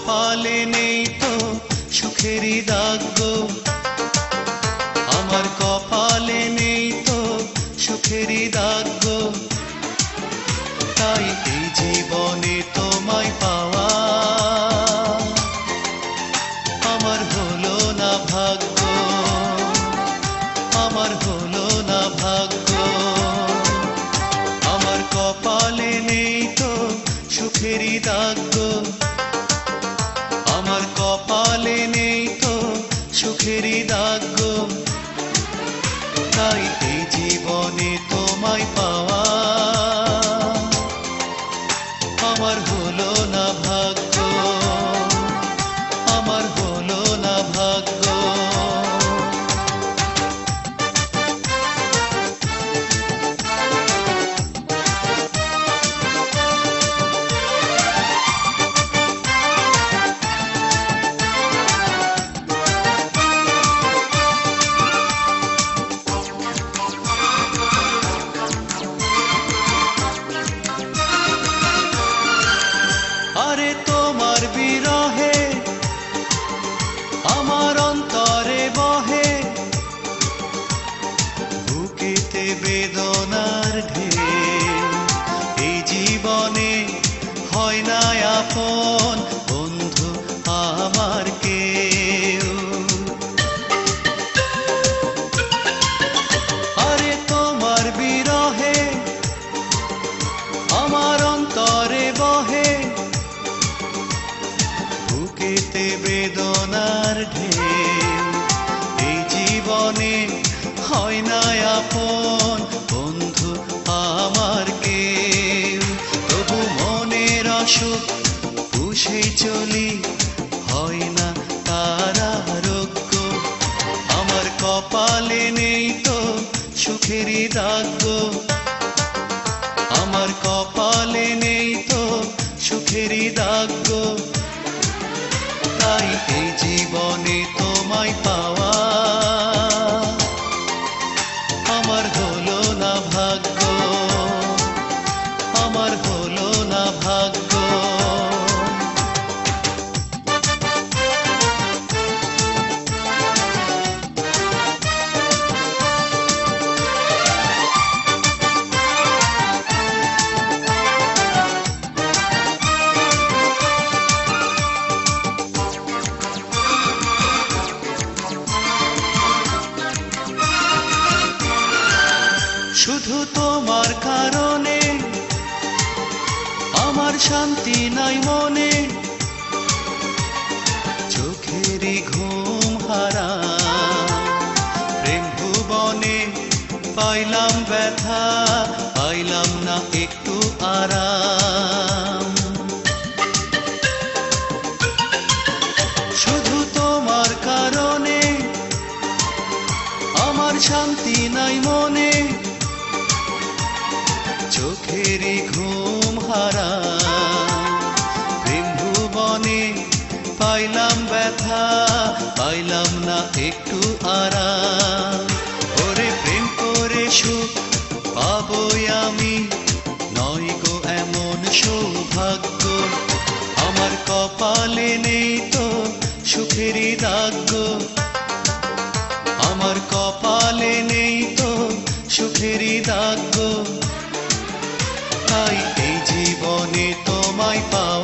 কপালে নেই তো সুখেরই দাগ গো, আমার কপালে নেই তো সুখেরই দাগ গো। তাই এই জীবনে তোমায় পাওয়া আমার হলো না ভাগ্য, আমার হলো না ভাগ্য। আমার কপালে নেই তো সুখেরই দাগ গো, আমার কপালে নেই তো সুখেরই দাগ গো। তাই এই জীবনে তোমায় পাওয়া আমার হলো না ভাগ্য, আমার হলো না ভাগ্য। আরে তোমার বিরহে আমার অন্তরে বহে বুকেতে বেদনার ঢেউ। এই জীবনে হয় না আপন বন্ধু আমার কেউ। আরে তোমার বিরহে আমার অন্তরে বহে বুকেতে বেদনার ঢেউ। এই জীবনে হয় না আপন বন্ধু আমার কেউ। তবু মনের অসুখ বুঝে চলি হয় না তার আরোগ্য। আমার কপালে নেই তো সুখেরই দাগ গো, আমার কপালে নেই তো সুখেরই দাগ গো। তাই এই জীবনে তোমায় পাওয়া আমার হলো না ভাগ্য, আমার হলো না ভাগ্য। শুধু তোমার কারণে আমার শান্তি নাই মনে, চোখেরই ঘুম হারাম। প্রেম ভুবনে পাইলাম ব্যথা, পাইলাম না একটু আরাম। শুধু তোমার কারণে আমার শান্তি নাই মনে, চোখেরই ঘুম হারাম। প্রেম ভুবনে পাইলাম ব্যথা, পাইলাম না একটু আরাম। ওরে প্রেম করে সুখ পাবই আমি, নয় গো এমন সৌভাগ্য। আমার কপালে নেই তো সুখেরই দাগ গো, আমার কপালে নেই তো সুখেরই দাগ গো। তাই এই জীবনে তোমায় পাওয়া